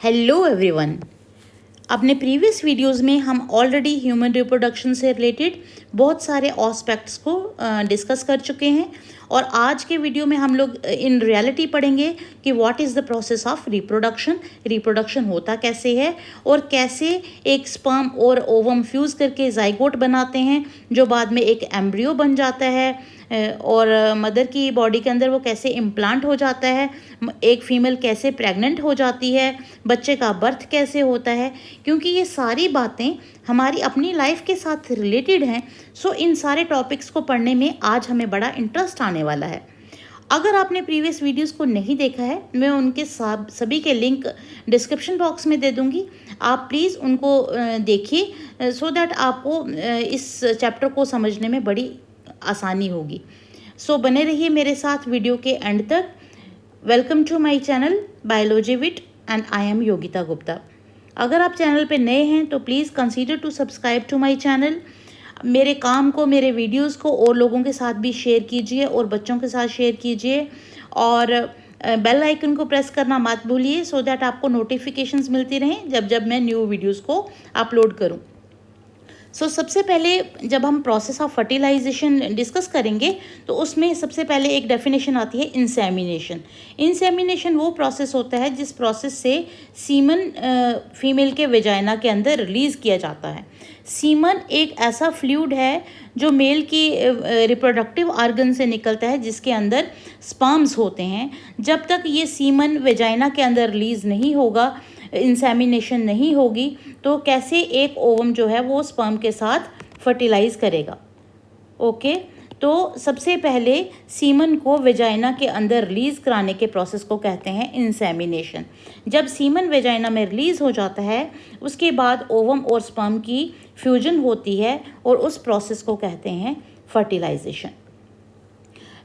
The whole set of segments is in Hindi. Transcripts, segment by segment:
Hello everyone. अपने प्रीवियस वीडियोस में हम ऑलरेडी ह्यूमन रिप्रोडक्शन से रिलेटेड बहुत सारे एस्पेक्ट्स को डिस्कस कर चुके हैं और आज के वीडियो में हम लोग इन रियलिटी पढ़ेंगे कि what is the process of reproduction होता कैसे है और कैसे एक स्पर्म और ओवम फ्यूज़ करके जाइगोट बनाते हैं जो बाद में एक एम्ब्रियो बन जाता है और मदर की बॉडी के अंदर वो कैसे इम्प्लांट हो जाता है, एक फ़ीमेल कैसे प्रेग्नेंट हो जाती है, बच्चे का बर्थ कैसे होता है, क्योंकि ये सारी बातें हमारी अपनी लाइफ के साथ रिलेटेड हैं। सो इन सारे टॉपिक्स को पढ़ने में आज हमें बड़ा इंटरेस्ट आने वाला है। अगर आपने प्रीवियस वीडियोस को नहीं देखा है, मैं उनके सभी के लिंक डिस्क्रिप्शन बॉक्स में दे दूंगी। आप प्लीज़ उनको देखिए सो दैट आपको इस चैप्टर को समझने में बड़ी आसानी होगी। सो बने रहिए मेरे साथ वीडियो के एंड तक। Welcome to my channel biology with and I am Yogita Gupta. अगर आप चैनल पे नए हैं तो please consider to subscribe to my channel. मेरे काम को, मेरे वीडियोस को और लोगों के साथ भी शेयर कीजिए और बच्चों के साथ शेयर कीजिए और बेल आइकन को प्रेस करना मत भूलिए सो दैट आपको नोटिफिकेशंस मिलती रहें जब जब मैं न्यू वीडियोस को अपलोड करूं। सबसे पहले जब हम प्रोसेस ऑफ फर्टिलाइजेशन डिस्कस करेंगे तो उसमें सबसे पहले एक डेफिनेशन आती है इंसेमिनेशन। इंसेमिनेशन वो प्रोसेस होता है जिस प्रोसेस से सीमन फीमेल के वेजाइना के अंदर रिलीज़ किया जाता है। सीमन एक ऐसा फ्लूइड है जो मेल की रिप्रोडक्टिव ऑर्गन से निकलता है जिसके अंदर स्पर्म्स होते हैं। जब तक ये सीमन वेजाइना के अंदर रिलीज़ नहीं होगा, इंसेमिनेशन नहीं होगी, तो कैसे एक ओवम जो है वो स्पर्म के साथ फर्टिलाइज करेगा। ओके, तो सबसे पहले सीमन को वेजाइना के अंदर रिलीज़ कराने के प्रोसेस को कहते हैं इंसेमिनेशन। जब सीमन वेजाइना में रिलीज़ हो जाता है उसके बाद ओवम और स्पर्म की फ्यूजन होती है और उस प्रोसेस को कहते हैं फर्टिलाइजेशन।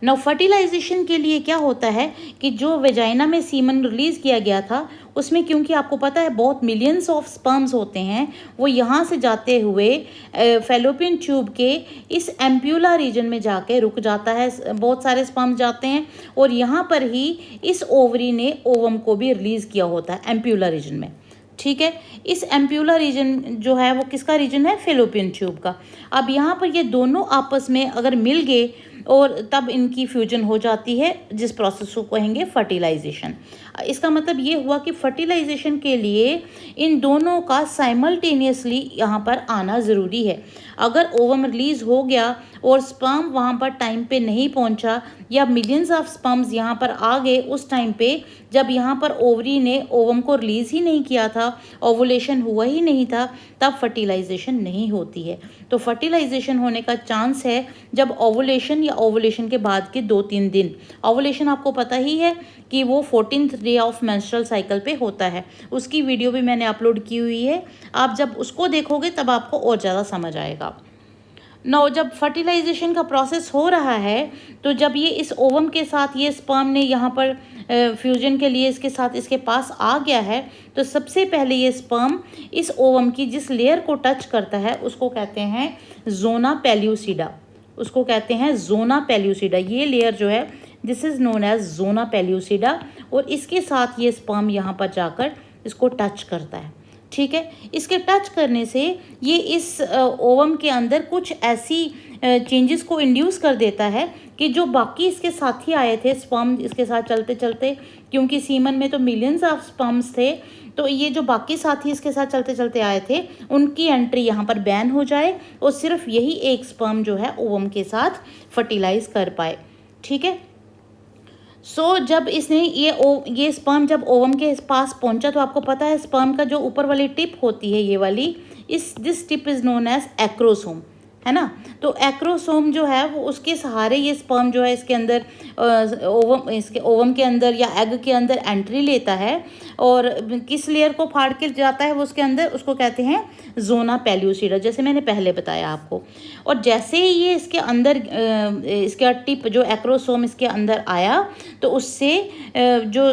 नाउ फर्टिलाइजेशन के लिए क्या होता है कि जो वेजाइना में सीमन रिलीज़ किया गया था उसमें, क्योंकि आपको पता है बहुत मिलियंस ऑफ स्पर्म्स होते हैं, वो यहाँ से जाते हुए फैलोपियन ट्यूब के इस एम्प्यूला रीजन में जाके रुक जाता है। बहुत सारे स्पर्म्स जाते हैं और यहाँ पर ही इस ओवरी ने ओवम को भी रिलीज़ किया होता है एम्प्यूला रीजन में। ठीक है, इस एम्प्यूला रीजन जो है वो किसका रीजन है? फैलोपियन ट्यूब का। अब यहाँ पर ये दोनों आपस में अगर मिल गए और तब इनकी फ्यूजन हो जाती है जिस प्रोसेस को कहेंगे फर्टिलाइजेशन। इसका मतलब ये हुआ कि फर्टिलाइजेशन के लिए इन दोनों का साइमल्टेनियसली यहाँ पर आना ज़रूरी है। अगर ओवम रिलीज़ हो गया और स्पर्म वहाँ पर टाइम पे नहीं पहुँचा या मिलियंस ऑफ स्पर्म्स यहाँ पर आ गए उस टाइम पे जब यहाँ पर ओवरी ने ओवम को रिलीज़ ही नहीं किया था, ओवुलेशन हुआ ही नहीं था, तब फर्टिलाइजेशन नहीं होती है। तो फर्टिलाइजेशन होने का चांस है जब ओवुलेशन या ओवुलेशन के बाद के 2-3 दिन। ओवुलेशन आपको पता ही है कि वो 14th day of menstrual cycle पे होता है। उसकी वीडियो भी मैंने अपलोड की हुई है, आप जब उसको देखोगे तब आपको और ज़्यादा समझ आएगा। नौ जब फर्टिलाइजेशन का प्रोसेस हो रहा है तो जब ये इस ओवम के साथ ये स्पर्म ने यहाँ पर फ्यूजन के लिए इसके साथ इसके पास आ गया है, तो सबसे पहले ये स्पर्म इस ओवम की जिस लेयर को टच करता है उसको कहते हैं जोना पेल्यूसिडा। उसको कहते हैं जोना पेल्यूसिडा। ये लेयर जो है this is known as zona pellucida और इसके साथ ये स्पर्म यहाँ पर जाकर इसको टच करता है। ठीक है, इसके टच करने से ये इस ओवम के अंदर कुछ ऐसी चेंजेस को इंड्यूस कर देता है कि जो बाकी इसके साथी आए थे स्पर्म इसके साथ चलते चलते, क्योंकि सीमन में तो मिलियंस ऑफ स्पर्म्स थे, तो ये जो बाकी साथी इसके साथ चलते चलते आए थे उनकी एंट्री यहाँ पर बैन हो जाए और सिर्फ यही एक स्पर्म जो है ओवम के साथ फर्टिलाइज कर पाए। ठीक है, जब इसने ये स्पर्म जब ओवम के पास पहुंचा तो आपको पता है स्पर्म का जो ऊपर वाली टिप होती है ये वाली, this tip is known as acrosome, है ना। तो एक्रोसोम जो है वो उसके सहारे ये स्पर्म जो है इसके अंदर इसके ओवम के अंदर या एग के अंदर एंट्री लेता है और किस लेयर को फाड़ के जाता है वो उसके अंदर, उसको कहते हैं जोना पेल्यूसिडा, जैसे मैंने पहले बताया आपको। और जैसे ही ये इसके अंदर इसका टिप जो एक्रोसोम इसके अंदर आया तो उससे जो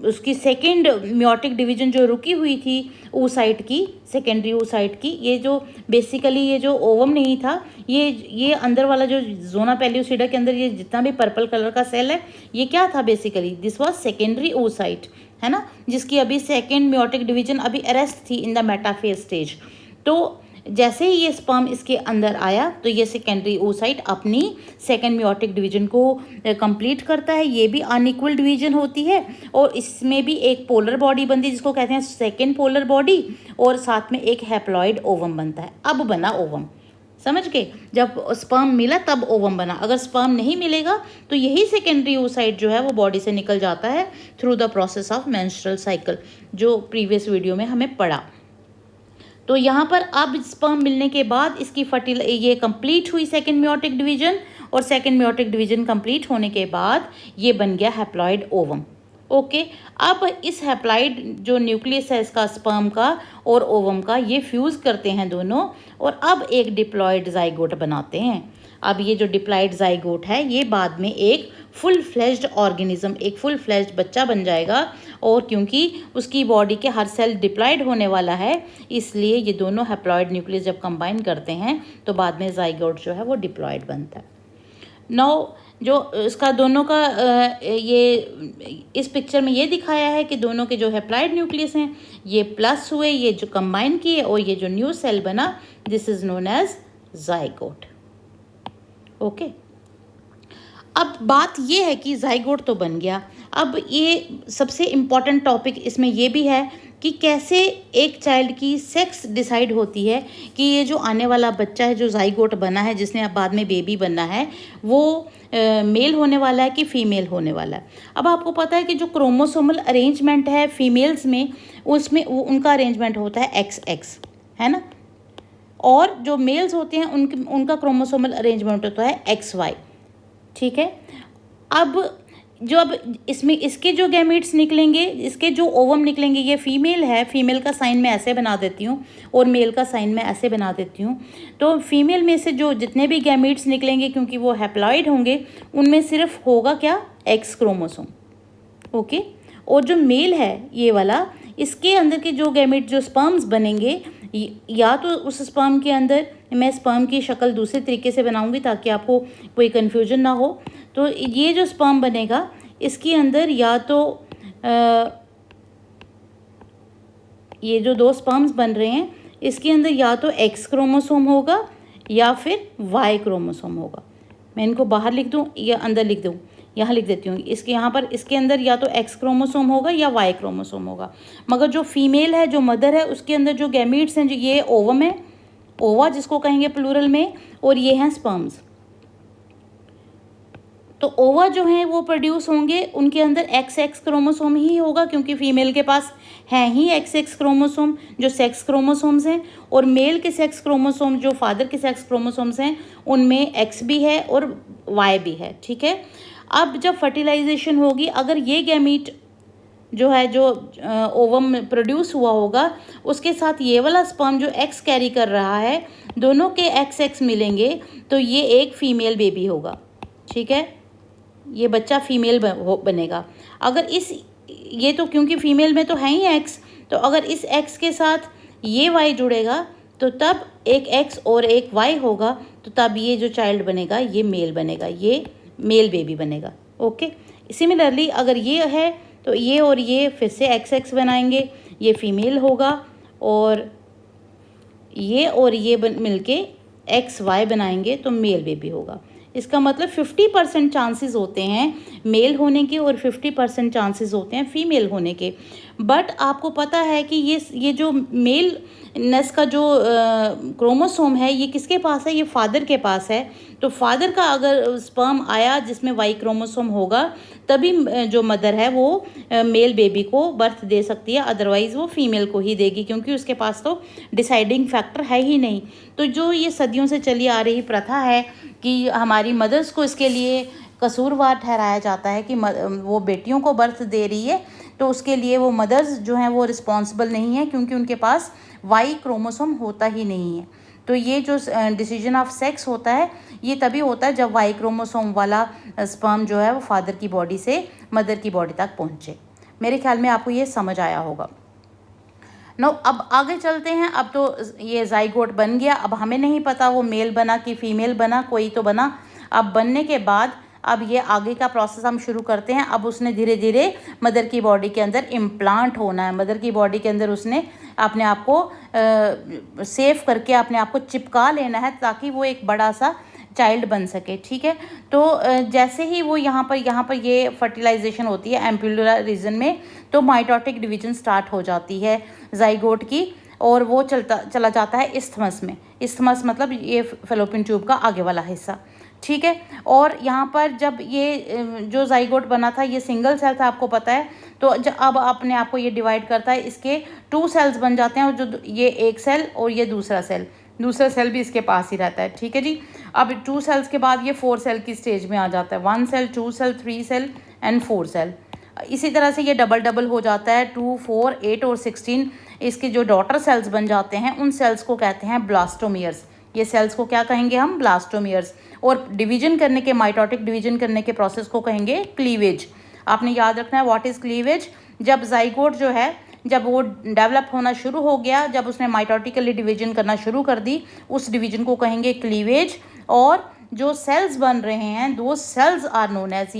उसकी सेकेंड मियोटिक डिवीजन जो रुकी हुई थी oocyte की, सेकेंडरी oocyte की, ये जो बेसिकली ये जो ओवम नहीं था, ये अंदर वाला जो जोना पेल्यूसिडा के अंदर ये जितना भी पर्पल कलर का सेल है ये क्या था basically? This was secondary oocyte, है ना, जिसकी अभी सेकेंड म्योटिक डिवीजन अभी अरेस्ट थी इन द मेटाफेज स्टेज। तो जैसे ही ये स्पर्म इसके अंदर आया तो ये सेकेंडरी oocyte अपनी सेकेंड म्योटिक डिवीजन को कंप्लीट करता है। ये भी अनइक्वल डिवीजन होती है और इसमें भी एक पोलर बॉडी बनती है जिसको कहते हैं सेकेंड पोलर बॉडी, और साथ में एक हैप्लॉइड ओवम बनता है। अब बना ओवम, समझ के, जब स्पर्म मिला तब ओवम बना। अगर स्पर्म नहीं मिलेगा तो यही सेकेंडरी oocyte जो है वो बॉडी से निकल जाता है through the process of menstrual cycle, जो प्रीवियस वीडियो में हमें पढ़ा। तो यहाँ पर अब स्पर्म मिलने के बाद इसकी ये कंप्लीट हुई सेकेंड म्योटिक डिवीजन, और सेकेंड म्योटिक डिवीजन कंप्लीट होने के बाद ये बन गया हैप्लॉइड ओवम। ओके, अब इस हैप्लॉइड जो न्यूक्लियस है इसका, स्पर्म का और ओवम का, ये फ्यूज़ करते हैं दोनों और अब एक डिप्लॉयड जाइगोट बनाते हैं। अब ये जो डिप्लॉयड जाइगोट है ये बाद में एक फुल फ्लेज्ड ऑर्गेनिज्म, एक फुल फ्लेज्ड बच्चा बन जाएगा। और क्योंकि उसकी बॉडी के हर सेल डिप्लॉयड होने वाला है, इसलिए ये दोनों हैप्लॉयड न्यूक्लियस जब कंबाइन करते हैं तो बाद में जाइगोट जो है वो डिप्लॉयड बनता है। नाउ जो इसका दोनों का ये इस पिक्चर में ये दिखाया है कि दोनों के जो हैप्लॉयड न्यूक्लियस हैं ये प्लस हुए, ये जो कंबाइन किए, और ये जो न्यू सेल बना, this is known as zygote. Okay, अब बात ये है कि जाइगोट तो बन गया। अब ये सबसे इम्पॉर्टेंट टॉपिक इसमें ये भी है कि कैसे एक चाइल्ड की सेक्स डिसाइड होती है कि ये जो आने वाला बच्चा है जो जाइगोट बना है, जिसने अब बाद में बेबी बनना है, वो मेल होने वाला है कि फीमेल होने वाला है। अब आपको पता है कि जो क्रोमोसोमल अरेंजमेंट है फीमेल्स में, उसमें उनका अरेंजमेंट होता है XX, है ना, और जो मेल्स होते हैं उनका क्रोमोसोमल अरेंजमेंट होता है XY। ठीक है, अब इसमें इसके जो गैमीट्स निकलेंगे, इसके जो ओवम निकलेंगे, ये फीमेल है, फीमेल का साइन मैं ऐसे बना देती हूँ और मेल का साइन मैं ऐसे बना देती हूँ। तो फीमेल में से जो जितने भी गैमीट्स निकलेंगे, क्योंकि वो हैप्लॉइड होंगे, उनमें सिर्फ होगा क्या, X क्रोमोसोम। ओके, और जो मेल है ये वाला, इसके अंदर के जो गैमीट, जो स्पर्म्स बनेंगे, या तो उस स्पर्म के अंदर, मैं स्पर्म की शक्ल दूसरे तरीके से बनाऊंगी ताकि आपको कोई कन्फ्यूजन ना हो। तो ये जो स्पर्म बनेगा इसके अंदर या तो ये जो दो स्पर्म्स बन रहे हैं इसके अंदर या तो X क्रोमोसोम होगा या फिर Y क्रोमोसोम होगा। मैं इनको बाहर लिख दूं या अंदर लिख दूं, यहाँ लिख देती हूँ। इसके यहाँ पर इसके अंदर या तो X क्रोमोसोम होगा या Y क्रोमोसोम होगा। मगर जो फीमेल है, जो मदर है, उसके अंदर जो गैमीट्स हैं, जो ये ओवम है, ओवा जिसको कहेंगे प्लूरल में, और ये हैं स्पर्म्स। तो ओवा जो हैं वो प्रोड्यूस होंगे, उनके अंदर XX क्रोमोसोम ही होगा, क्योंकि फीमेल के पास है ही XX क्रोमोसोम जो सेक्स क्रोमोसोम्स हैं, और मेल के सेक्स क्रोमोसोम जो फादर के सेक्स क्रोमोसोम्स हैं उनमें X भी है और Y भी है। ठीक है, अब जब फर्टिलाइजेशन होगी, अगर ये गैमीट जो है, जो ओवम प्रोड्यूस हुआ होगा, उसके साथ ये वाला स्पर्म जो X कैरी कर रहा है, दोनों के XX मिलेंगे तो ये एक फीमेल बेबी होगा। ठीक है, ये बच्चा फीमेल बनेगा। अगर ये तो क्योंकि फीमेल में तो है ही X, तो अगर इस X के साथ ये Y जुड़ेगा तो तब एक X और एक Y होगा, तो तब ये जो चाइल्ड बनेगा ये मेल बनेगा, ये मेल बेबी बनेगा। ओके, सिमिलरली अगर ये है तो ये और ये फिर से XX बनाएंगे, ये फीमेल होगा, और ये मिलके XY बनाएंगे तो मेल बेबी होगा। इसका मतलब 50% चांसेस होते हैं मेल होने के और 50% चांसेस होते हैं फीमेल होने के। बट आपको पता है कि ये जो मेल नस का जो क्रोमोसोम है ये किसके पास है, ये फादर के पास है। तो फादर का अगर स्पर्म आया जिसमें Y क्रोमोसोम होगा, तभी जो मदर है वो मेल बेबी को बर्थ दे सकती है, अदरवाइज़ वो फीमेल को ही देगी, क्योंकि उसके पास तो डिसाइडिंग फैक्टर है ही नहीं। तो जो ये सदियों से चली आ रही प्रथा है कि हमारी मदर्स को इसके लिए कसूरवार ठहराया जाता है कि वो बेटियों को बर्थ दे रही है, तो उसके लिए वो मदर्स जो हैं वो रिस्पॉन्सिबल नहीं है, क्योंकि उनके पास Y क्रोमोसोम होता ही नहीं है। तो ये जो डिसीजन ऑफ सेक्स होता है ये तभी होता है जब Y क्रोमोसोम वाला स्पर्म जो है वो फादर की बॉडी से मदर की बॉडी तक पहुँचे। मेरे ख्याल में आपको ये समझ आया होगा। अब आगे चलते हैं। अब तो ये जाइगोट बन गया, अब हमें नहीं पता वो मेल बना कि फीमेल बना, कोई तो बना। अब बनने के बाद अब ये आगे का प्रोसेस हम शुरू करते हैं। अब उसने धीरे धीरे मदर की बॉडी के अंदर इम्प्लांट होना है। मदर की बॉडी के अंदर उसने अपने आप को सेफ करके अपने आप को चिपका लेना है ताकि वो एक बड़ा सा चाइल्ड बन सके। ठीक है, तो जैसे ही वो यहाँ पर ये फर्टिलाइजेशन होती है एम्ब्रियोलर रीजन में, तो माइटोटिक डिवीजन स्टार्ट हो जाती है जाइगोट की, और वो चला जाता है इस्थमस में। इस्थमस मतलब ये फैलोपियन ट्यूब का आगे वाला हिस्सा। ठीक है, और यहाँ पर जब ये जो जाइगोट बना था ये सिंगल सेल था, आपको पता है, तो अब अपने आप को ये डिवाइड करता है, इसके 2 सेल्स बन जाते हैं, और जो ये एक सेल और ये दूसरा सेल भी इसके पास ही रहता है। ठीक है जी, अब 2 सेल्स के बाद ये 4 सेल की स्टेज में आ जाता है। 1 cell, 2 cell, 3 cell and 4 cell. इसी तरह से ये डबल हो जाता है। 2, 4, 8 और 16 इसके जो डॉटर सेल्स बन जाते हैं, उन सेल्स को कहते हैं ब्लास्टोमियर्स। ये सेल्स को क्या कहेंगे हम? ब्लास्टोमियर्स। और डिवीजन करने के, माइटोटिक डिवीजन करने के प्रोसेस को कहेंगे क्लीवेज। आपने याद रखना है व्हाट इज़ क्लीवेज। जब जाइगोट जो है, जब वो डेवलप होना शुरू हो गया, जब उसने माइटोटिकली डिवीजन करना शुरू कर दी, उस डिवीजन को कहेंगे क्लीवेज। और जो सेल्स बन रहे हैं, दो सेल्स आर नोन एज,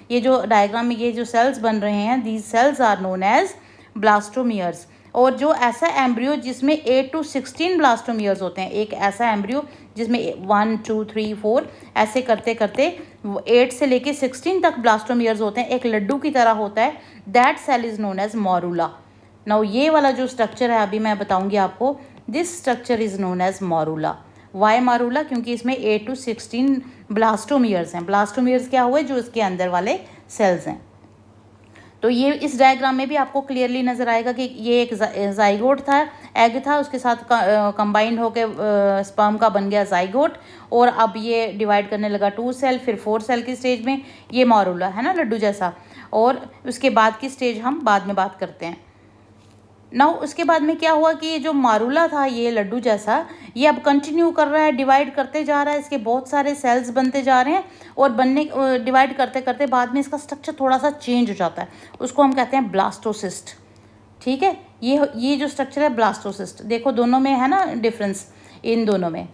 ये जो डायग्राम में ये जो सेल्स बन रहे हैं, these cells are known as blastomeres. और जो ऐसा एम्ब्रियो जिसमें 8 to 16 ब्लास्टोमियर्स होते हैं, एक ऐसा एम्ब्रियो जिसमें 1, 2, 3, 4 ऐसे करते करते 8 से लेके 16 तक ब्लास्टोमियर्स होते हैं, एक लड्डू की तरह होता है, that cell is known as morula. Now ये वाला जो स्ट्रक्चर है अभी मैं बताऊंगी आपको, this structure is known as morula. Why morula? क्योंकि इसमें 8 to 16 ब्लास्टोमियर्स हैं। ब्लास्टोमियर्स क्या हुए? जो इसके अंदर वाले सेल्स हैं। तो ये इस डायग्राम में भी आपको क्लियरली नज़र आएगा कि ये एक जाइगोट था, एग था, उसके साथ कंबाइंड होकर स्पर्म का बन गया जाइगोट, और अब ये डिवाइड करने लगा 2 सेल, फिर 4 सेल की स्टेज में। ये मॉरूला है ना, लड्डू जैसा। और उसके बाद की स्टेज हम बाद में बात करते हैं। नाउ उसके बाद में क्या हुआ कि ये जो मारूला था, ये लड्डू जैसा, ये अब कंटिन्यू कर रहा है, डिवाइड करते जा रहा है, इसके बहुत सारे सेल्स बनते जा रहे हैं, और डिवाइड करते करते बाद में इसका स्ट्रक्चर थोड़ा सा चेंज हो जाता है, उसको हम कहते हैं ब्लास्टोसिस्ट। ठीक है, ये जो स्ट्रक्चर है ब्लास्टोसिस्ट, देखो दोनों में है ना डिफरेंस, इन दोनों में,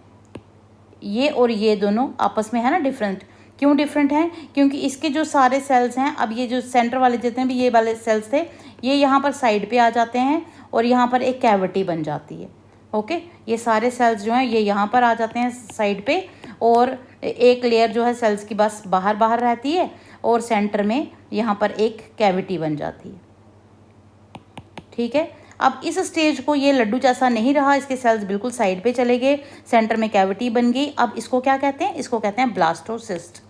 ये और ये दोनों आपस में है ना डिफरेंट। क्यों डिफरेंट हैं? क्योंकि इसके जो सारे सेल्स हैं, अब ये जो सेंटर वाले जितने भी ये वाले सेल्स थे, ये यहाँ पर साइड पे आ जाते हैं, और यहाँ पर एक कैविटी बन जाती है। ओके, ये सारे सेल्स जो हैं ये यहाँ पर आ जाते हैं साइड पे, और एक लेयर जो है सेल्स की बस बाहर रहती है, और सेंटर में यहाँ पर एक कैविटी बन जाती है। ठीक है, अब इस स्टेज को ये लड्डू जैसा नहीं रहा, इसके सेल्स बिल्कुल साइड पे चले गए, सेंटर में कैविटी बन गई। अब इसको क्या कहते हैं? इसको कहते हैं ब्लास्टोसिस्ट।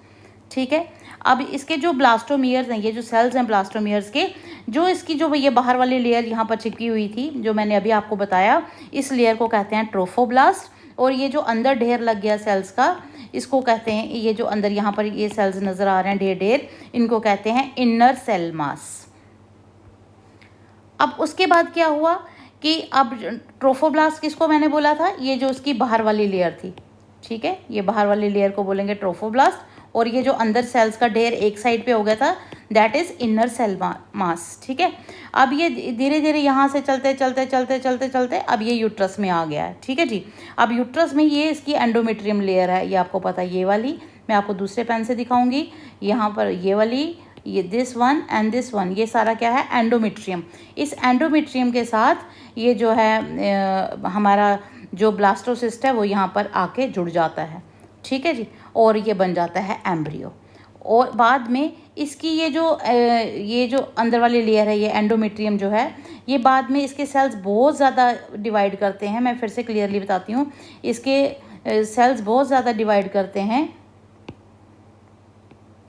ठीक है, अब इसके जो ब्लास्टोमियर्स हैं, ये जो सेल्स हैं ब्लास्टोमियर्स के, जो इसकी जो ये बाहर वाली लेयर यहाँ पर चिपकी हुई थी, जो मैंने अभी आपको बताया, इस लेयर को कहते हैं ट्रोफोब्लास्ट। और ये जो अंदर ढेर लग गया सेल्स का, इसको कहते हैं, ये जो अंदर यहाँ पर ये सेल्स नज़र आ रहे हैं ढेर, इनको कहते हैं इनर सेल मास। अब उसके बाद क्या हुआ कि अब ट्रोफोब्लास्ट किसको मैंने बोला था? ये जो उसकी बाहर वाली लेयर थी। ठीक है, ये बाहर वाली लेयर को बोलेंगे ट्रोफोब्लास्ट, और ये जो अंदर सेल्स का ढेर एक साइड पे हो गया था, that is inner cell mass. ठीक है, अब ये धीरे धीरे यहाँ से चलते अब ये यूट्रस में आ गया है। ठीक है जी, अब यूट्रस में ये इसकी एंडोमेट्रियम लेयर है, ये आपको पता है, ये वाली मैं आपको दूसरे पेन से दिखाऊंगी। यहाँ पर ये वाली, ये this one and this one, ये सारा क्या है? एंडोमेट्रियम। इस एंडोमेट्रियम के साथ ये जो है हमारा जो ब्लास्टोसिस्ट है वो यहाँ पर आके जुड़ जाता है। ठीक है जी, और ये बन जाता है एम्ब्रियो। और बाद में इसकी ये जो अंदर वाली लेयर है, ये एंडोमेट्रियम जो है, ये बाद में इसके सेल्स बहुत ज़्यादा डिवाइड करते हैं। मैं फिर से क्लियरली बताती हूँ, इसके सेल्स बहुत ज़्यादा डिवाइड करते हैं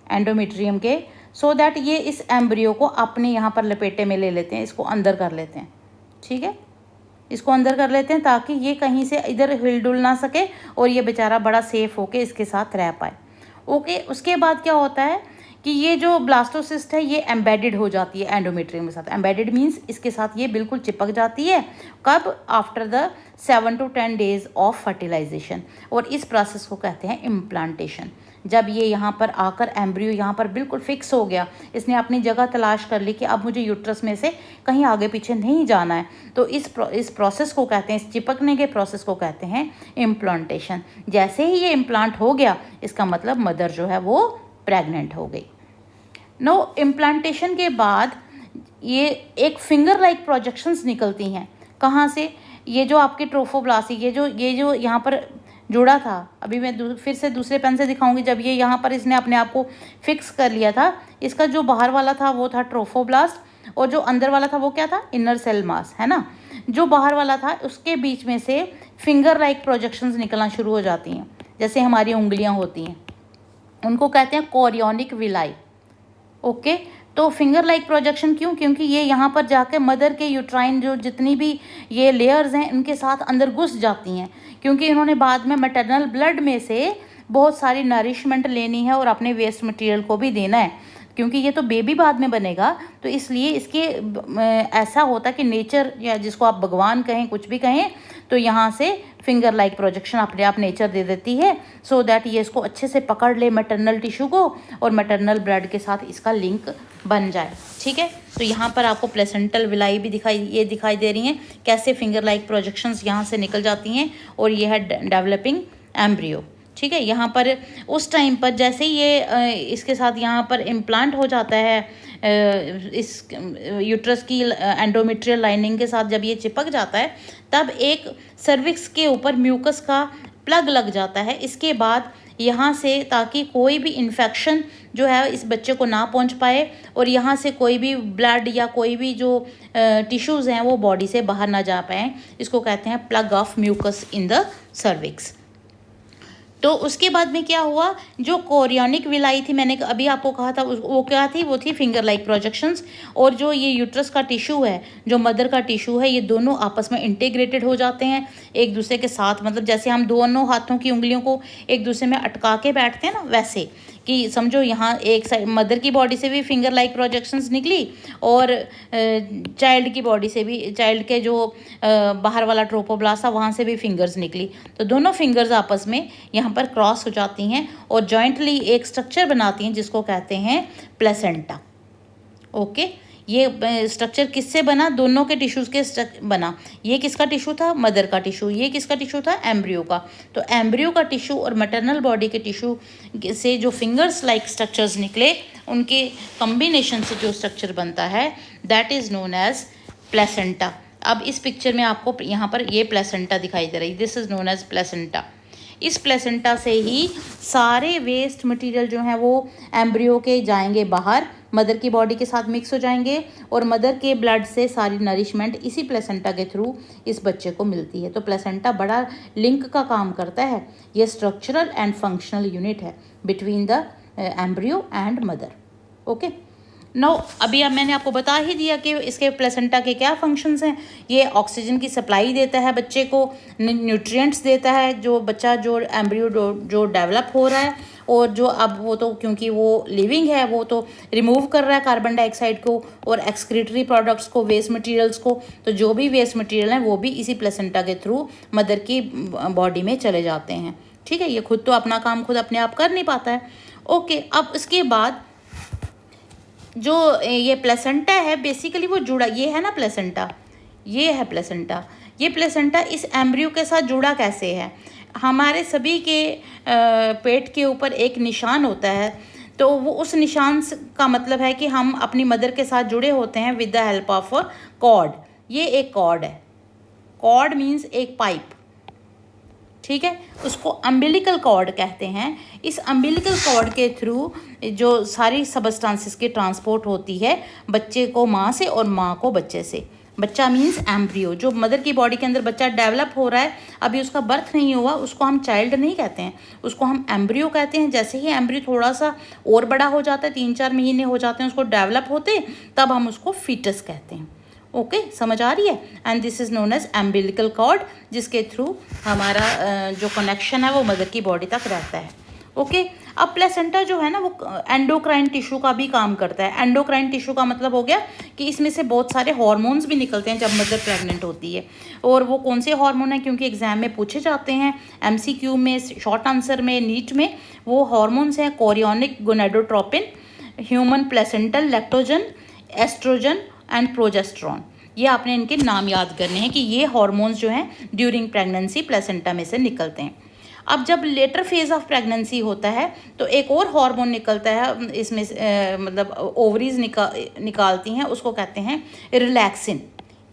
एंडोमेट्रियम के, सो दैट ये इस एम्ब्रियो को अपने यहाँ पर लपेटे में ले लेते हैं, इसको अंदर कर लेते हैं। ठीक है, इसको अंदर कर लेते हैं ताकि ये कहीं से इधर हिलडुल ना सके, और ये बेचारा बड़ा सेफ होके इसके साथ रह पाए। ओके, उसके बाद क्या होता है कि ये जो ब्लास्टोसिस्ट है ये एम्बेडेड हो जाती है एंडोमेट्रियम के साथ। एम्बेडेड मीन्स इसके साथ ये बिल्कुल चिपक जाती है। कब? After the 7 to 10 days of fertilisation. और इस प्रोसेस को कहते हैं इम्प्लांटेशन। जब ये यहाँ पर आकर एम्ब्रियो यहाँ पर बिल्कुल फिक्स हो गया, इसने अपनी जगह तलाश कर ली कि अब मुझे यूट्रस में से कहीं आगे पीछे नहीं जाना है, तो इस प्रोसेस को कहते हैं, इस चिपकने के प्रोसेस को कहते हैं इम्प्लांटेशन। जैसे ही ये इम्प्लांट हो गया, इसका मतलब मदर जो है वो प्रेग्नेंट हो गई। नो इम्प्लांटेशन के बाद ये एक फिंगर लाइक प्रोजेक्शंस निकलती हैं। कहाँ से? ये जो आपके ट्रोफोब्लास्ट, ये जो यहाँ पर जुड़ा था, अभी मैं फिर से दूसरे पेन से दिखाऊंगी। जब ये यहाँ पर इसने अपने आप को फिक्स कर लिया था, इसका जो बाहर वाला था वो था ट्रोफोब्लास्ट और जो अंदर वाला था वो क्या था? इनर सेल मास, है ना। जो बाहर वाला था उसके बीच में से फिंगर लाइक प्रोजेक्शंस निकलना शुरू हो जाती हैं, जैसे हमारी उंगलियां होती हैं, उनको कहते हैं कोरियोनिक विलाई। ओके, तो फिंगर लाइक प्रोजेक्शन क्यों? क्योंकि ये यहाँ पर जाकर मदर के यूट्राइन जो जितनी भी ये लेयर्स हैं उनके साथ अंदर घुस जाती हैं, क्योंकि इन्होंने बाद में मैटरनल ब्लड में से बहुत सारी नरिशमेंट लेनी है और अपने वेस्ट मटेरियल को भी देना है, क्योंकि ये तो बेबी बाद में बनेगा। तो इसलिए इसके ऐसा होता है कि नेचर, या जिसको आप भगवान कहें, कुछ भी कहें, तो यहाँ से फिंगर लाइक प्रोजेक्शन अपने आप नेचर दे देती है, सो दैट ये इसको अच्छे से पकड़ ले मैटरनल टिश्यू को और मैटरनल ब्लड के साथ इसका लिंक बन जाए। ठीक है, तो यहाँ पर आपको प्लेसेंटल विलाई भी दिखाई दे रही हैं, कैसे फिंगर लाइक प्रोजेक्शंस यहाँ से निकल जाती हैं, और ये है डेवलपिंग एम्ब्रियो। ठीक है, यहाँ पर उस टाइम पर जैसे ये इसके साथ यहाँ पर इम्प्लांट हो जाता है इस यूट्रस की एंडोमेट्रियल लाइनिंग के साथ, जब ये चिपक जाता है तब एक सर्विक्स के ऊपर म्यूकस का प्लग लग जाता है। इसके बाद यहाँ से, ताकि कोई भी इन्फेक्शन जो है इस बच्चे को ना पहुँच पाए और यहाँ से कोई भी ब्लड या कोई भी जो टिश्यूज़ हैं वो बॉडी से बाहर ना जा पाएँ, इसको कहते हैं plug of mucus in the cervix. तो उसके बाद में क्या हुआ? जो कोरियोनिक विलाई थी, मैंने अभी आपको कहा था, वो क्या थी? वो थी फिंगर लाइक प्रोजेक्शंस। और जो ये यूट्रस का टिश्यू है, जो मदर का टिश्यू है, ये दोनों आपस में इंटीग्रेटेड हो जाते हैं एक दूसरे के साथ। मतलब जैसे हम दोनों हाथों की उंगलियों को एक दूसरे में अटका के बैठते हैं ना, वैसे कि समझो यहाँ एक साइड मदर की बॉडी से भी फिंगर लाइक प्रोजेक्शंस निकली और चाइल्ड की बॉडी से भी, चाइल्ड के जो बाहर वाला ट्रोपोब्लास्ट था वहाँ से भी फिंगर्स निकली। तो दोनों फिंगर्स आपस में यहाँ पर क्रॉस हो जाती हैं और जॉइंटली एक स्ट्रक्चर बनाती हैं जिसको कहते हैं प्लेसेंटा। ओके, ये स्ट्रक्चर किससे बना? दोनों के टिश्यूज़ के बना। ये किसका टिश्यू था? मदर का टिश्यू। ये किसका टिश्यू था? एम्ब्रियो का। तो एम्ब्रियो का टिश्यू और मैटरनल बॉडी के टिश्यू से जो फिंगर्स लाइक स्ट्रक्चर्स निकले, उनके कम्बिनेशन से जो स्ट्रक्चर बनता है, that is known as placenta. अब इस पिक्चर में आपको यहाँ पर ये प्लेसेंटा दिखाई दे रही है, this is known as placenta. इस प्लेसेंटा से ही सारे वेस्ट मटेरियल जो हैं वो एम्ब्रियो के जाएंगे बाहर, मदर की बॉडी के साथ मिक्स हो जाएंगे और मदर के ब्लड से सारी नरिशमेंट इसी प्लेसेंटा के थ्रू इस बच्चे को मिलती है। तो प्लेसेंटा बड़ा लिंक का काम करता है। ये स्ट्रक्चरल एंड फंक्शनल यूनिट है between the embryo and mother. Okay, no अभी अब मैंने आपको बता ही दिया कि इसके प्लेसेंटा के क्या फंक्शंस हैं। ये ऑक्सीजन की सप्लाई देता है बच्चे को, न्यूट्रिएंट्स देता है, जो बच्चा जो एम्ब्रियो जो डेवलप हो रहा है, और जो अब वो तो क्योंकि वो लिविंग है वो तो रिमूव कर रहा है कार्बन डाइऑक्साइड को और एक्सक्रीटरी प्रोडक्ट्स को, वेस्ट मटेरियल्स को। तो जो भी वेस्ट मटेरियल हैं वो भी इसी प्लेसेंटा के थ्रू मदर की बॉडी में चले जाते हैं। ठीक है, ये खुद तो अपना काम खुद अपने आप कर नहीं पाता है। ओके, अब इसके बाद जो ये प्लेसेंटा है बेसिकली वो जुड़ा, ये है ना प्लेसेंटा, ये है प्लेसेंटा। ये प्लेसेंटा इस एम्ब्रियो के साथ जुड़ा कैसे है? हमारे सभी के पेट के ऊपर एक निशान होता है, तो वो उस निशान का मतलब है कि हम अपनी मदर के साथ जुड़े होते हैं with the help of cord. ये एक कॉर्ड है, कॉर्ड मीन्स एक पाइप। ठीक है, उसको अम्बिलिकल कॉर्ड कहते हैं। इस अम्बिलिकल कॉर्ड के थ्रू जो सारी सबस्टांसेस की ट्रांसपोर्ट होती है बच्चे को माँ से और माँ को बच्चे से। बच्चा मीन्स एम्ब्रियो, जो मदर की बॉडी के अंदर बच्चा डेवलप हो रहा है, अभी उसका बर्थ नहीं हुआ, उसको हम चाइल्ड नहीं कहते हैं, उसको हम एम्ब्रियो कहते हैं। जैसे ही एम्ब्रियो थोड़ा सा और बड़ा हो जाता है, 3-4 महीने हो जाते हैं उसको डेवलप होते, तब हम उसको फीटस कहते हैं। ओके, समझ आ रही है? And this is known as umbilical cord, जिसके थ्रू हमारा जो कनेक्शन है वो मदर की बॉडी तक रहता है। ओके, अब प्लेसेंटा जो है ना वो एंडोक्राइन टिश्यू का भी काम करता है। एंडोक्राइन टिश्यू का मतलब हो गया कि इसमें से बहुत सारे हार्मोन्स भी निकलते हैं जब मदर प्रेग्नेंट होती है। और वो कौन से हार्मोन हैं, क्योंकि एग्जाम में पूछे जाते हैं, MCQ में, शॉर्ट आंसर में, नीट में। वो हार्मोन्स हैं chorionic gonadotropin, human placental lactogen, estrogen and progesterone. ये आपने इनके नाम याद करने हैं कि ये हार्मोन्स जो हैं ड्यूरिंग प्रेगनेंसी प्लेसेंटा में से निकलते हैं। अब जब लेटर फेज ऑफ प्रेगनेंसी होता है तो एक और हार्मोन निकलता है इसमें मतलब ओवरीज निकालती हैं, उसको कहते हैं रिलैक्सिन।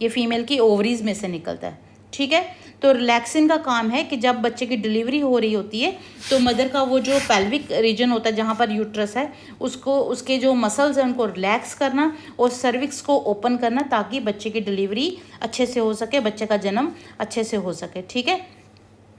ये फीमेल की ओवरीज में से निकलता है, ठीक है। तो रिलैक्सिन का काम है कि जब बच्चे की डिलीवरी हो रही होती है तो मदर का वो जो पेल्विक रीजन होता है जहाँ पर यूट्रस है उसको, उसके जो मसल्स हैं उनको रिलैक्स करना और सर्विक्स को ओपन करना, ताकि बच्चे की डिलीवरी अच्छे से हो सके, बच्चे का जन्म अच्छे से हो सके, ठीक है।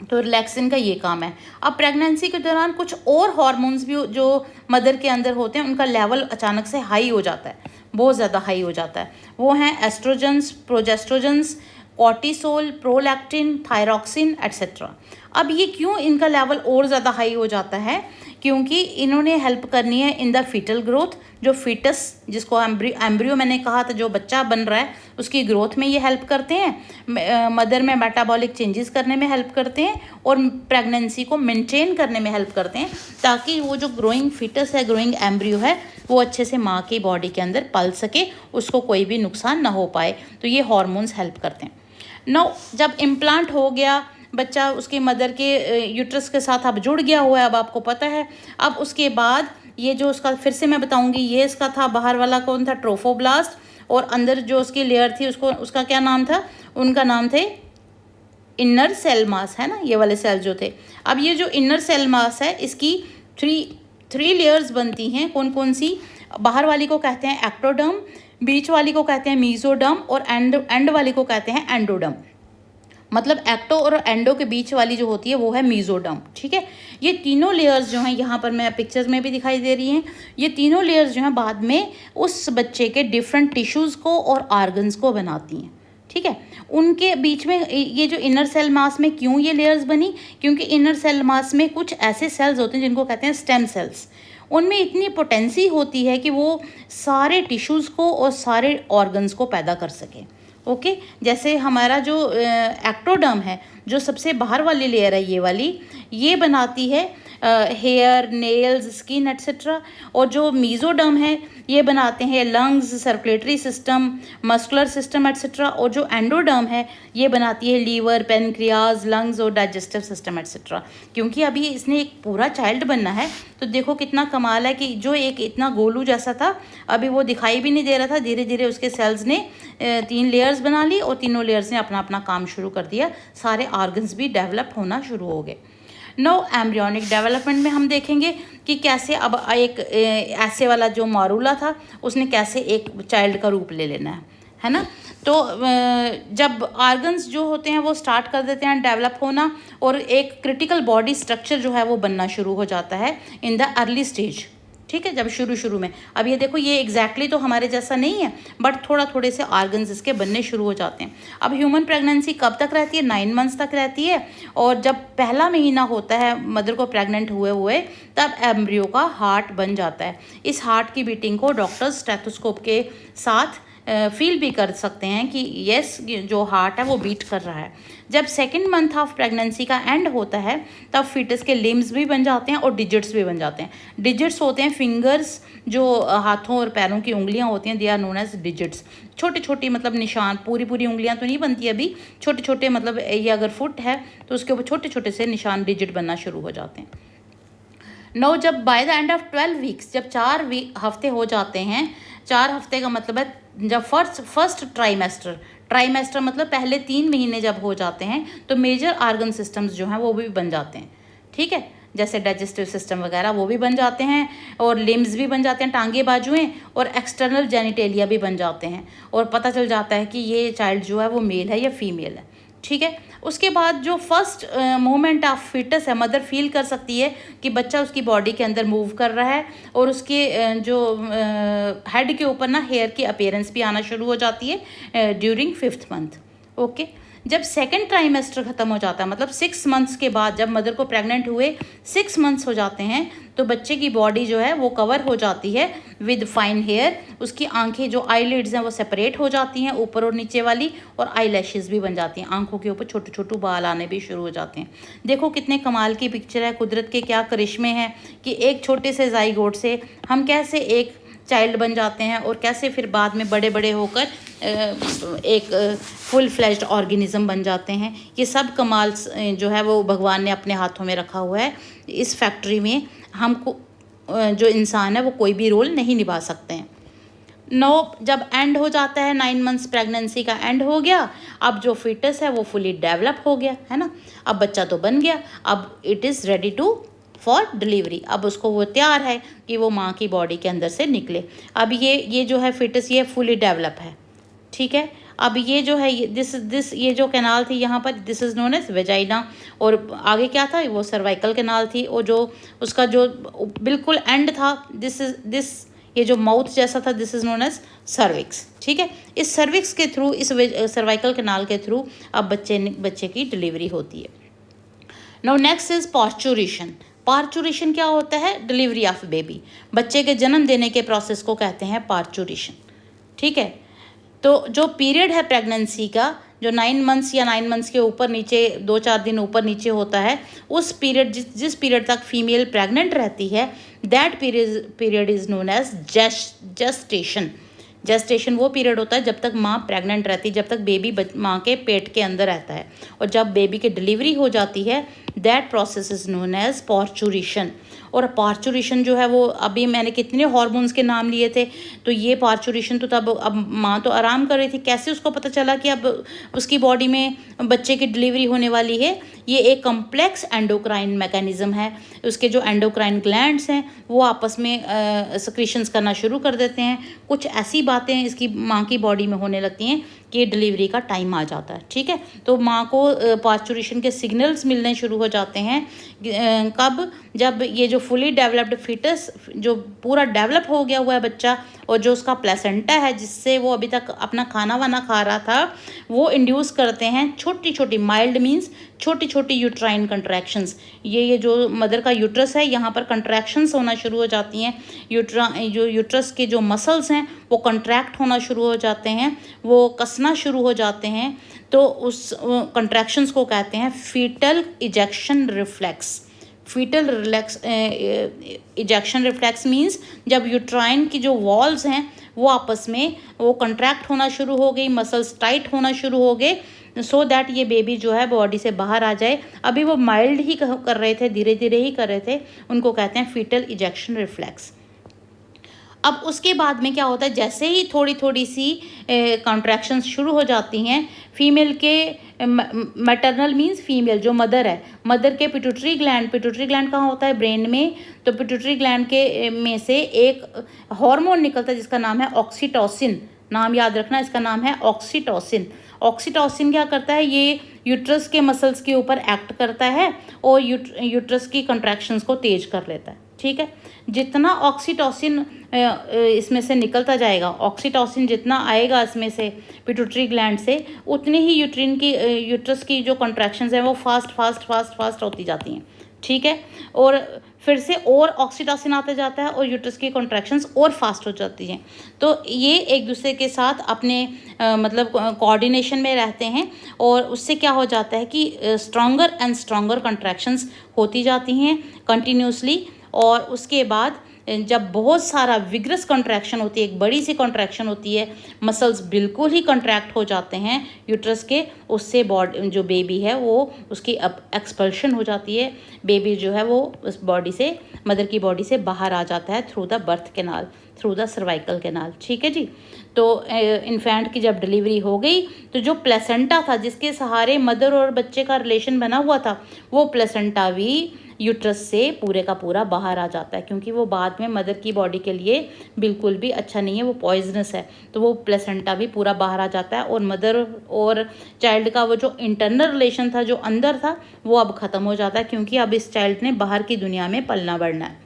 तो रिलैक्सिन का ये काम है। अब प्रेगनेंसी के दौरान कुछ और हार्मोन्स भी जो मदर के अंदर होते हैं उनका लेवल अचानक से हाई हो जाता है, बहुत ज़्यादा हाई हो जाता है। वो हैं estrogens, progestrogens, cortisol, prolactin, thyroxine etcetera. अब ये क्यों इनका लेवल और ज़्यादा हाई हो जाता है? क्योंकि इन्होंने हेल्प करनी है इन द फीटल ग्रोथ, जो फीटस जिसको एम्ब्रियो मैंने कहा था, जो बच्चा बन रहा है उसकी ग्रोथ में ये हेल्प करते हैं, मदर में मेटाबॉलिक चेंजेस करने में हेल्प करते हैं और प्रेगनेंसी को मेंटेन करने में हेल्प करते हैं, ताकि वो जो ग्रोइंग फीटस है, ग्रोइंग एम्ब्रियो है, वो अच्छे से माँ की बॉडी के अंदर पल सके, उसको कोई भी नुकसान ना हो पाए। तो ये हॉर्मोन्स हेल्प करते हैं। नो, जब इम्प्लांट हो गया बच्चा, उसकी मदर के यूट्रस के साथ अब जुड़ गया हुआ है, अब आपको पता है। अब उसके बाद ये जो उसका, फिर से मैं बताऊंगी, ये इसका था बाहर वाला कौन था, ट्रोफोब्लास्ट, और अंदर जो उसकी लेयर थी उसको, उसका क्या नाम था, उनका नाम थे इनर सेल मास, है ना, ये वाले सेल जो थे। अब ये जो इनर सेल मास है इसकी थ्री लेयर्स बनती हैं। कौन कौन सी? बाहर वाली को कहते हैं एक्टोडर्म, बीच वाली को कहते हैं मीजोडर्म और एंड वाली को कहते हैं एंडोडर्म। मतलब एक्टो और एंडो के बीच वाली जो होती है वो है मीजोडर्म, ठीक है। ये तीनों लेयर्स जो हैं, यहाँ पर मैं पिक्चर्स में भी दिखाई दे रही हैं, ये तीनों लेयर्स जो हैं बाद में उस बच्चे के डिफरेंट टिश्यूज़ को और आर्गन्स को बनाती हैं, ठीक है। उनके बीच में ये जो इनर सेल मास में क्यों ये लेयर्स बनी? क्योंकि इनर सेल मास में कुछ ऐसे सेल्स होते हैं जिनको कहते हैं स्टेम सेल्स। उनमें इतनी पोटेंसी होती है कि वो सारे टिश्यूज़ को और सारे ऑर्गन्स को पैदा कर सके, ओके। जैसे हमारा जो एक्टोडर्म है, जो सबसे बाहर वाली लेयर है, ये वाली, ये बनाती है हेयर, नेल्स, स्किन एट्सेट्रा। और जो मीजोडर्म है ये बनाते हैं lungs, circulatory system, muscular system etcetera. और जो एंडोडर्म है ये बनाती है लीवर, पेनक्रियाज, लंग्स और डाइजेस्टिव सिस्टम एट्सेट्रा। क्योंकि अभी इसने एक पूरा चाइल्ड बनना है, तो देखो कितना कमाल है कि जो एक इतना गोलू जैसा था अभी वो दिखाई भी नहीं दे रहा था, धीरे धीरे उसके सेल्स ने 3 लेयर्स बना ली और तीनों लेयर्स ने अपना अपना काम शुरू कर दिया, सारे ऑर्गन्स भी डेवलप होना शुरू हो गए। नो, एम्ब्रियोनिक डेवलपमेंट में हम देखेंगे कि कैसे अब एक ऐसे वाला जो मारूला था उसने कैसे एक चाइल्ड का रूप ले लेना है ना। तो जब ऑर्गन्स जो होते हैं वो स्टार्ट कर देते हैं डेवलप होना और एक क्रिटिकल बॉडी स्ट्रक्चर जो है वो बनना शुरू हो जाता है इन द अर्ली स्टेज, ठीक है, जब शुरू में। अब ये देखो, ये एग्जैक्टली तो हमारे जैसा नहीं है, बट थोड़े से ऑर्गन्स इसके बनने शुरू हो जाते हैं। अब ह्यूमन प्रेगनेंसी कब तक रहती है? 9 मंथ्स तक रहती है। और जब पहला महीना होता है मदर को प्रेग्नेंट हुए तब एम्ब्रियो का हार्ट बन जाता है। इस हार्ट की बीटिंग को डॉक्टर्स स्टेथोस्कोप के साथ फील भी कर सकते हैं कि यस, जो हार्ट है वो बीट कर रहा है। जब सेकेंड मंथ ऑफ प्रेगनेंसी का एंड होता है तब फीटस के लिम्स भी बन जाते हैं और डिजिट्स भी बन जाते हैं। डिजिट्स होते हैं फिंगर्स, जो हाथों और पैरों की उंगलियां होती हैं, they are known as digits. छोटे छोटे मतलब निशान, पूरी उंगलियां तो नहीं बनती अभी, छोटे छोटे, मतलब ये अगर फुट है तो उसके ऊपर छोटे छोटे से निशान, डिजिट बनना शुरू हो जाते हैं। नो, जब by the end of 12 weeks, जब 4 हफ्ते हो जाते हैं, 4 हफ्ते का मतलब है जब फर्स्ट ट्राइमेस्टर मतलब पहले 3 महीने जब हो जाते हैं तो मेजर ऑर्गन सिस्टम्स जो हैं वो भी बन जाते हैं, ठीक है। जैसे डाइजेस्टिव सिस्टम वगैरह वो भी बन जाते हैं और लिम्स भी बन जाते हैं, टांगे बाजुएं, और एक्सटर्नल जेनिटेलिया भी बन जाते हैं और पता चल जाता है कि ये चाइल्ड जो है वो मेल है या फीमेल है, ठीक है। उसके बाद जो फर्स्ट मोमेंट ऑफ फीटस है, मदर फील कर सकती है कि बच्चा उसकी बॉडी के अंदर मूव कर रहा है और उसके जो हेड के ऊपर ना हेयर की अपीयरेंस भी आना शुरू हो जाती है ड्यूरिंग 5th मंथ, ओके। जब सेकेंड ट्राइमेस्टर ख़त्म हो जाता है, मतलब 6 मंथ्स के बाद, जब मदर को प्रेग्नेंट हुए 6 मंथ्स हो जाते हैं तो बच्चे की बॉडी जो है वो कवर हो जाती है विद फाइन हेयर। उसकी आंखें, जो आईलिड्स हैं वो सेपरेट हो जाती हैं ऊपर और नीचे वाली, और आई लैशेज़ भी बन जाती हैं, आंखों के ऊपर छोटे छोटे बाल आने भी शुरू हो जाते हैं। देखो कितने कमाल की पिक्चर है, कुदरत के क्या करिश्मे हैं कि एक छोटे से जाइगोट से हम कैसे एक चाइल्ड बन जाते हैं और कैसे फिर बाद में बड़े बड़े होकर एक फुल फ्लेज्ड ऑर्गेनिज्म बन जाते हैं। ये सब कमाल जो है वो भगवान ने अपने हाथों में रखा हुआ है। इस फैक्ट्री में हमको जो इंसान है वो कोई भी रोल नहीं निभा सकते हैं। जब एंड हो जाता है, 9 मंथ्स प्रेगनेंसी का एंड हो गया, अब जो फीटस है वो फुली डेवलप हो गया है ना। अब बच्चा तो बन गया, अब it is ready to for delivery. अब उसको वो तैयार है कि वो माँ की बॉडी के अंदर से निकले। अब ये जो है फीटस ये फुली डेवलप है, ठीक है। अब ये जो है ये जो कैनाल थी यहाँ पर, this is known as vagina, और आगे क्या था, वो सर्वाइकल कैनाल थी, और जो उसका जो बिल्कुल एंड था, दिस ये जो माउथ जैसा था, this is known as cervix, ठीक है। इस सर्विक्स के थ्रू, इस सर्वाइकल कैनाल के थ्रू अब बच्चे की डिलीवरी होती है। Now next is parturition. Parturition क्या होता है? डिलीवरी ऑफ बेबी, बच्चे के जन्म देने के प्रोसेस को कहते हैं पार्चुरेशन, ठीक है। तो जो पीरियड है प्रेगनेंसी का, जो 9 मंथ्स या 9 मंथ्स के ऊपर नीचे 2-4 दिन ऊपर नीचे होता है, उस पीरियड जिस पीरियड तक फीमेल प्रेग्नेंट रहती है, that period is known as gestation. Gestation वो पीरियड होता है जब तक माँ प्रेग्नेंट रहती है, जब तक बेबी माँ के पेट के अंदर रहता है, और जब बेबी की डिलीवरी हो जाती है, that process is known as parturition. और पार्चुरेशन जो है वो, अभी मैंने कितने हार्मोन्स के नाम लिए थे, तो ये पार्चुरेशन तो तब, अब माँ तो आराम कर रही थी, कैसे उसको पता चला कि अब उसकी बॉडी में बच्चे की डिलीवरी होने वाली है? ये एक कम्प्लेक्स एंडोक्राइन मैकेनिज़्म है। उसके जो एंडोक्राइन ग्लैंड्स हैं वो आपस में सिक्रीशंस करना शुरू कर देते हैं। कुछ ऐसी बातें इसकी माँ की बॉडी में होने लगती हैं कि डिलीवरी का टाइम आ जाता है, ठीक है। तो माँ को पार्चुरेशन के सिग्नल्स मिलने शुरू हो जाते हैं। कब? जब ये जो फुली डेवलप्ड फीटस, जो पूरा डेवलप हो गया हुआ है बच्चा, और जो उसका प्लेसेंटा है जिससे वो अभी तक अपना खाना वाना खा रहा था, वो इंड्यूस करते हैं छोटी छोटी, माइल्ड मीन्स छोटी छोटी यूट्राइन कंट्रैक्शंस। ये जो मदर का यूट्रस है, यहाँ पर कंट्रैक्शंस होना शुरू हो जाती हैं। जो यूट्रस के जो मसल्स हैं वो कंट्रैक्ट होना शुरू हो जाते हैं, वो कसना शुरू हो जाते हैं। तो उस कंट्रैक्शंस को कहते हैं fetal ejection reflex. Fetal ejection reflex means जब यूट्राइन की जो वॉल्स हैं वो आपस में वो कंट्रैक्ट होना शुरू हो गई, मसल्स टाइट होना शुरू हो गए, सो दैट ये बेबी जो है बॉडी से बाहर आ जाए। अभी वो माइल्ड ही कर रहे थे, धीरे धीरे ही कर रहे थे, उनको कहते हैं फीटल इजेक्शन रिफ्लेक्स। अब उसके बाद में क्या होता है, जैसे ही थोड़ी थोड़ी सी कॉन्ट्रैक्शंस शुरू हो जाती हैं, फीमेल के मैटरनल मीन्स फीमेल जो मदर है, मदर के पिट्यूटरी ग्लैंड कहाँ होता है? ब्रेन में। तो पिट्यूटरी ग्लैंड के में से एक हार्मोन निकलता है जिसका नाम है ऑक्सीटोसिन। नाम याद रखना, इसका नाम है ऑक्सीटोसिन। ऑक्सीटोसिन क्या करता है? ये यूट्रस के मसल्स के ऊपर एक्ट करता है और यूट्रस की कंट्रैक्शंस को तेज कर लेता है, ठीक है। जितना ऑक्सीटोसिन इसमें से निकलता जाएगा, ऑक्सीटोसिन जितना आएगा इसमें से पिट्यूटरी ग्लैंड से, उतनी ही यूट्रस की जो कंट्रैक्शंस हैं वो फास्ट होती जाती हैं, ठीक है। और फिर से और ऑक्सीटोसिन आता जाता है और यूट्रस की कॉन्ट्रैक्शंस और फास्ट हो जाती हैं। तो ये एक दूसरे के साथ अपने मतलब कोऑर्डिनेशन में रहते हैं, और उससे क्या हो जाता है कि स्ट्रॉन्गर एंड स्ट्रॉन्गर कॉन्ट्रैक्शंस होती जाती हैं कंटिन्यूसली। और उसके बाद जब बहुत सारा विग्रस कॉन्ट्रैक्शन होती है, एक बड़ी सी कॉन्ट्रैक्शन होती है, मसल्स बिल्कुल ही कॉन्ट्रैक्ट हो जाते हैं यूट्रस के, उससे बॉडी जो बेबी है वो उसकी एक्सपल्शन हो जाती है। बेबी जो है वो उस बॉडी से, मदर की बॉडी से बाहर आ जाता है through the birth canal, through the cervical canal, ठीक है जी। तो इन्फेंट की जब डिलीवरी हो गई तो जो प्लेसेंटा था जिसके सहारे मदर और बच्चे का रिलेशन बना हुआ था, वो प्लेसेंटा भी यूट्रस से पूरे का पूरा बाहर आ जाता है, क्योंकि वो बाद में मदर की बॉडी के लिए बिल्कुल भी अच्छा नहीं है, वो पॉइजनस है। तो वो प्लेसेंटा भी पूरा बाहर आ जाता है, और मदर और चाइल्ड का वो जो इंटरनल रिलेशन था, जो अंदर था, वो अब ख़त्म हो जाता है, क्योंकि अब इस चाइल्ड ने बाहर की दुनिया में पलना बढ़ना है,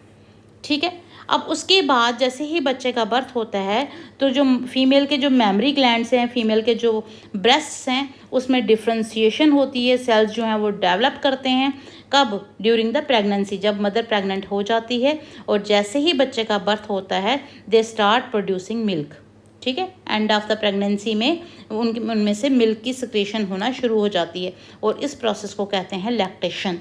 ठीक है। अब उसके बाद जैसे ही बच्चे का बर्थ होता है, तो जो फीमेल के जो मेमरी ग्लैंड्स हैं, फीमेल के जो ब्रेस्ट्स हैं, उसमें डिफ्रेंशिएशन होती है, सेल्स जो हैं वो डेवलप करते हैं। कब? ड्यूरिंग द प्रेगनेंसी, जब मदर प्रेग्नेंट हो जाती है, और जैसे ही बच्चे का बर्थ होता है, दे स्टार्ट प्रोड्यूसिंग मिल्क, ठीक है। एंड ऑफ द प्रेगनेंसी में उनमें से मिल्क की सिक्रेशन होना शुरू हो जाती है, और इस प्रोसेस को कहते हैं लैक्टेशन।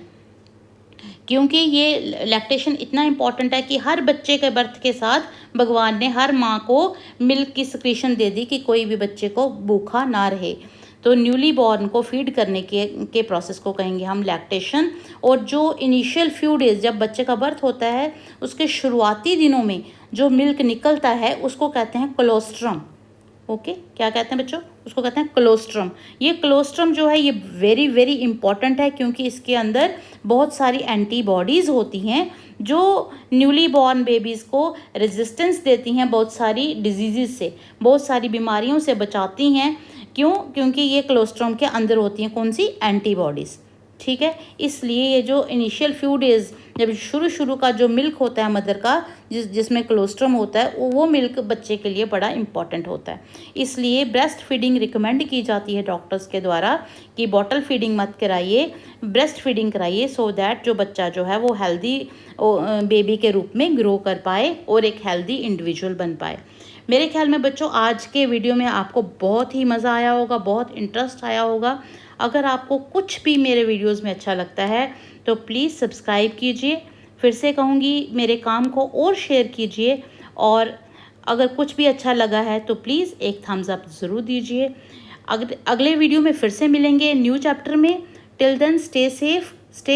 क्योंकि ये लैक्टेशन इतना इम्पॉर्टेंट है कि हर बच्चे के बर्थ के साथ भगवान ने हर माँ को मिल्क की सिक्रीशन दे दी कि कोई भी बच्चे को भूखा ना रहे। तो न्यूली बॉर्न को फीड करने के प्रोसेस को कहेंगे हम लैक्टेशन। और जो इनिशियल फ्यू डेज जब बच्चे का बर्थ होता है उसके शुरुआती दिनों में जो मिल्क निकलता है उसको कहते हैं कोलोस्ट्रम। ओके, क्या कहते हैं बच्चों? उसको कहते हैं कोलोस्ट्रम। ये कोलोस्ट्रम जो है ये वेरी वेरी इंपॉर्टेंट है क्योंकि इसके अंदर बहुत सारी एंटीबॉडीज़ होती हैं जो न्यूली बॉर्न बेबीज़ को रेजिस्टेंस देती हैं बहुत सारी डिजीज़ से, बहुत सारी बीमारियों से बचाती हैं। क्यों? क्योंकि ये कोलोस्ट्रम के अंदर होती हैं कौन सी? एंटीबॉडीज़। ठीक है, इसलिए ये जो इनिशियल फ्यू डेज़ जब शुरू का जो मिल्क होता है मदर का जिसमें कोलोस्ट्रम होता है वो मिल्क बच्चे के लिए बड़ा इंपॉर्टेंट होता है। इसलिए ब्रेस्ट फीडिंग रिकमेंड की जाती है डॉक्टर्स के द्वारा कि बॉटल फीडिंग मत कराइए, ब्रेस्ट फीडिंग कराइए सो दैट जो बच्चा जो है वो हेल्दी बेबी के रूप में ग्रो कर पाए और एक हेल्दी इंडिविजुअल बन पाए। मेरे ख्याल में बच्चों आज के वीडियो में आपको बहुत ही मज़ा आया होगा, बहुत इंटरेस्ट आया होगा। अगर आपको कुछ भी मेरे वीडियोस में अच्छा लगता है तो प्लीज़ सब्सक्राइब कीजिए। फिर से कहूँगी मेरे काम को और शेयर कीजिए और अगर कुछ भी अच्छा लगा है तो प्लीज़ एक थम्स अप ज़रूर दीजिए। अगले वीडियो में फिर से मिलेंगे न्यू चैप्टर में। Till then stay safe, stay